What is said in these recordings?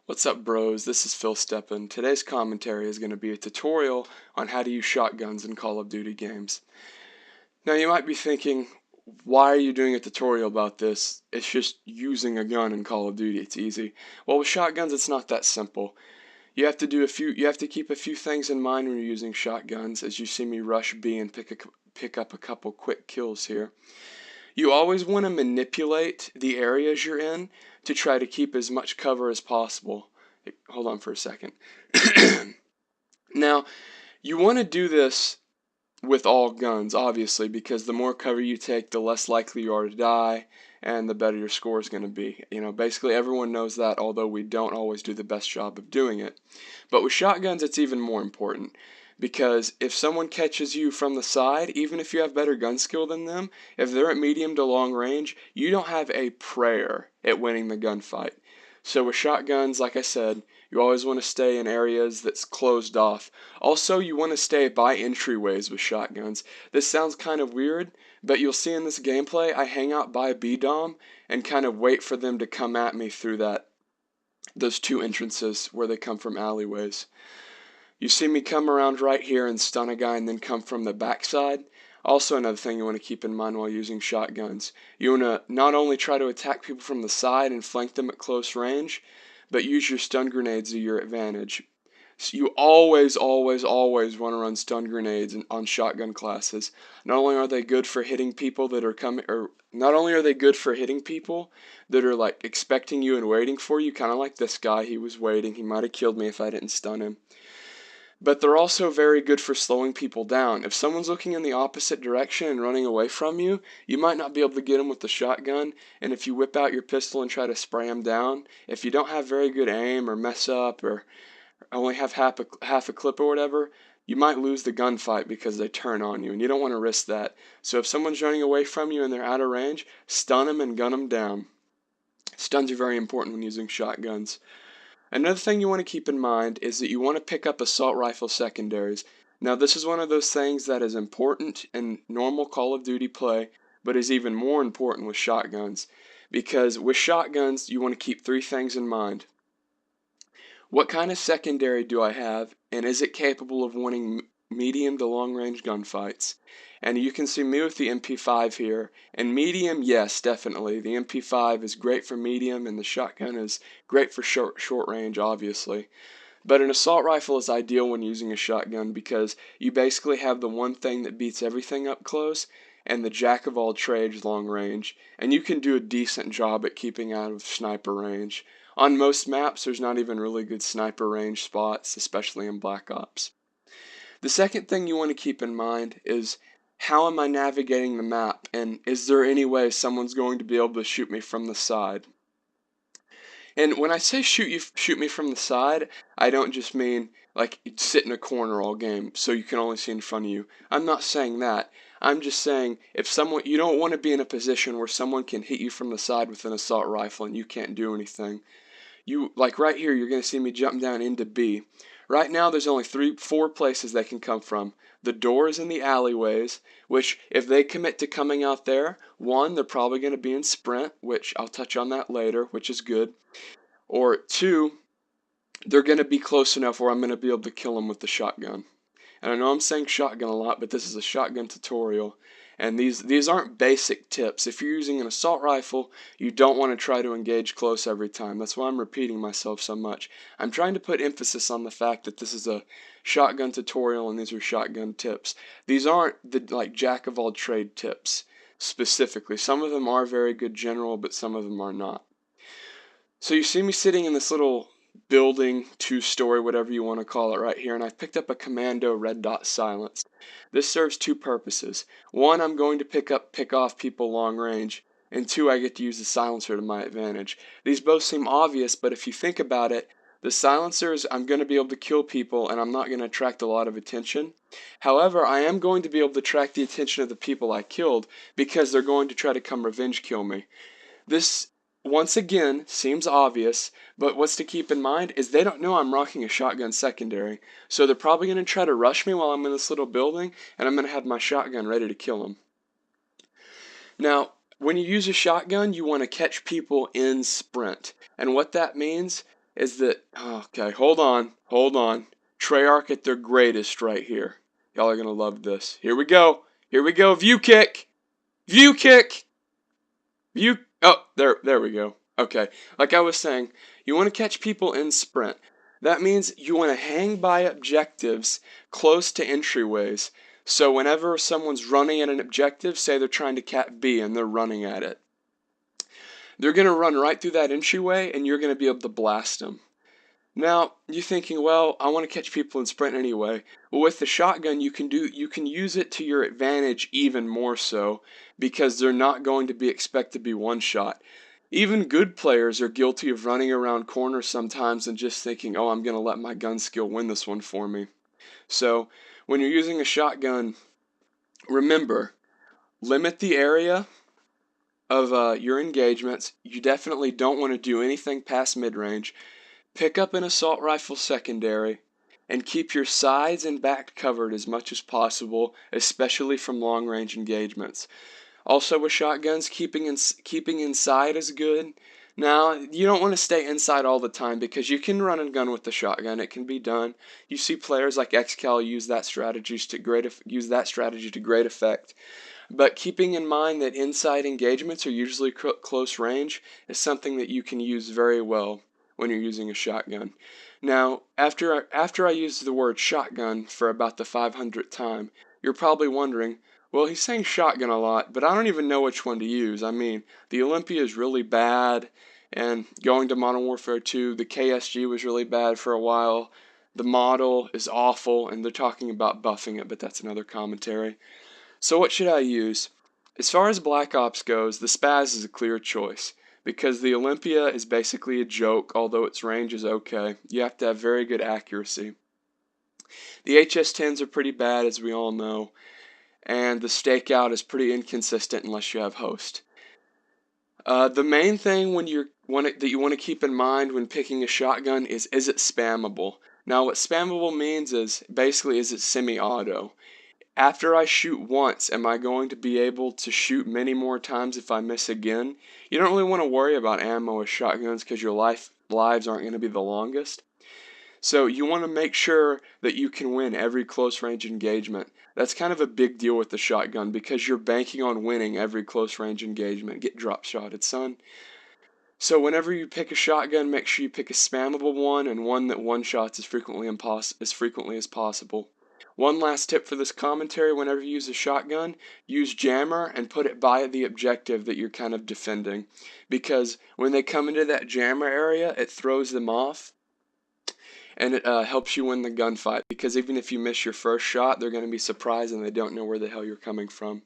What's up, bros? This is Filthstepin. Today's commentary is going to be a tutorial on how to use shotguns in Call of Duty games. Now you might be thinking, why are you doing a tutorial about this? It's just using a gun in Call of Duty. It's easy. Well, with shotguns, it's not that simple. You have to keep a few things in mind when you're using shotguns, as you see me rush B and pick up a couple quick kills here. You always want to manipulate the areas you're in to try to keep as much cover as possible. Hold on for a second. Now, you want to do this with all guns, obviously, because the more cover you take, the less likely you are to die, and the better your score is going to be. Basically everyone knows that, although we don't always do the best job of doing it. But with shotguns, it's even more important, because if someone catches you from the side, even if you have better gun skill than them, if they're at medium to long range, you don't have a prayer at winning the gunfight. So with shotguns, like I said, you always want to stay in areas that's closed off. Also, you want to stay by entryways with shotguns. This sounds kind of weird, but you'll see in this gameplay, I hang out by B-dom and kind of wait for them to come at me through those two entrances where they come from alleyways. You see me come around right here and stun a guy and then come from the backside. Also, another thing you want to keep in mind while using shotguns, you want to not only try to attack people from the side and flank them at close range, but use your stun grenades to your advantage. So you always want to run stun grenades on shotgun classes. Not only are they good for hitting people that are like expecting you and waiting for you, kind of like this guy. He was waiting. He might have killed me if I didn't stun him. But they're also very good for slowing people down. If someone's looking in the opposite direction and running away from you, you might not be able to get them with the shotgun, and if you whip out your pistol and try to spray them down, if you don't have very good aim or mess up or only have half a clip or whatever, you might lose the gunfight because they turn on you, and you don't want to risk that. So if someone's running away from you and they're out of range, stun them and gun them down. Stuns are very important when using shotguns. Another thing you want to keep in mind is that you want to pick up assault rifle secondaries. Now, this is one of those things that is important in normal Call of Duty play, but is even more important with shotguns. Because with shotguns, you want to keep three things in mind. What kind of secondary do I have, and is it capable of winning medium to long range gunfights? And you can see me with the MP5 here, and medium, yes, definitely. The MP5 is great for medium, and the shotgun is great for short range, obviously. But an assault rifle is ideal when using a shotgun because you basically have the one thing that beats everything up close, and the jack of all trades long range, and you can do a decent job at keeping out of sniper range. On most maps, there's not even really good sniper range spots, especially in Black Ops. The second thing you want to keep in mind is, how am I navigating the map, and is there any way someone's going to be able to shoot me from the side? And when I say shoot me from the side, I don't just mean like sit in a corner all game so you can only see in front of you. I'm not saying that. I'm just saying you don't want to be in a position where someone can hit you from the side with an assault rifle and you can't do anything. Like right here, you're going to see me jump down into B. Right now, there's only 4 places they can come from. The doors and the alleyways, which if they commit to coming out there, one, they're probably going to be in sprint, which I'll touch on that later, which is good. Or 2, they're going to be close enough where I'm going to be able to kill them with the shotgun. And I know I'm saying shotgun a lot, but this is a shotgun tutorial. And these aren't basic tips. If you're using an assault rifle, you don't want to try to engage close every time. That's why I'm repeating myself so much. I'm trying to put emphasis on the fact that this is a shotgun tutorial and these are shotgun tips. These aren't the like jack of all trade tips specifically. Some of them are very good general, but some of them are not. So you see me sitting in this little building, 2-story, whatever you want to call it right here, and I've picked up a commando red dot silenced. This serves 2 purposes. 1, I'm going to pick off people long range, and 2, I get to use the silencer to my advantage. These both seem obvious, but if you think about it, the silencers, I'm going to be able to kill people, and I'm not going to attract a lot of attention. However, I am going to be able to attract the attention of the people I killed, because they're going to try to come revenge kill me. This, once again, seems obvious, but what's to keep in mind is they don't know I'm rocking a shotgun secondary, so they're probably going to try to rush me while I'm in this little building, and I'm going to have my shotgun ready to kill them. Now, when you use a shotgun, you want to catch people in sprint, and what that means is that, okay, hold on. Treyarch at their greatest right here. Y'all are going to love this. Here we go. View kick. Oh, there we go. Okay, like I was saying, you want to catch people in sprint. That means you want to hang by objectives close to entryways. So whenever someone's running at an objective, say they're trying to cap B and they're running at it, they're going to run right through that entryway and you're going to be able to blast them. Now, you're thinking, well, I want to catch people in sprint anyway. Well, with the shotgun, you can use it to your advantage even more so, because they're not going to be expected to be one shot. Even good players are guilty of running around corners sometimes and just thinking, oh, I'm going to let my gun skill win this one for me. So, when you're using a shotgun, remember, limit the area of your engagements. You definitely don't want to do anything past mid-range. Pick up an assault rifle secondary, and keep your sides and back covered as much as possible, especially from long-range engagements. Also with shotguns, keeping inside is good. Now, you don't want to stay inside all the time because you can run a gun with the shotgun. It can be done. You see players like XCal use that strategy to great effect. But keeping in mind that inside engagements are usually close range is something that you can use very well when you're using a shotgun. Now, after I used the word shotgun for about the 500th time, you're probably wondering, well, he's saying shotgun a lot, but I don't even know which one to use. I mean, the Olympia is really bad, and going to Modern Warfare 2, the KSG was really bad for a while. The model is awful, and they're talking about buffing it, but that's another commentary. So what should I use? As far as Black Ops goes, the Spaz is a clear choice, because the Olympia is basically a joke, although its range is okay. You have to have very good accuracy. The HS-10s are pretty bad, as we all know, and the stakeout is pretty inconsistent unless you have host. The main thing that you want to keep in mind when picking a shotgun is it spammable? Now, what spammable means is basically is it semi-auto. After I shoot once, am I going to be able to shoot many more times if I miss again? You don't really want to worry about ammo with shotguns because your lives aren't going to be the longest. So you want to make sure that you can win every close range engagement. That's kind of a big deal with the shotgun because you're banking on winning every close range engagement. Get drop shotted, son. So whenever you pick a shotgun, make sure you pick a spammable one and one that one-shots as frequently as possible. One last tip for this commentary: whenever you use a shotgun, use jammer and put it by the objective that you're kind of defending. Because when they come into that jammer area, it throws them off, and it helps you win the gunfight. Because even if you miss your first shot, they're going to be surprised and they don't know where the hell you're coming from.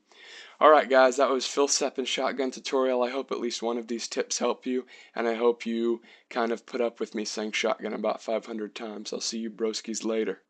Alright guys, that was Filthstepin shotgun tutorial. I hope at least one of these tips help you, and I hope you kind of put up with me saying shotgun about 500 times. I'll see you broskies later.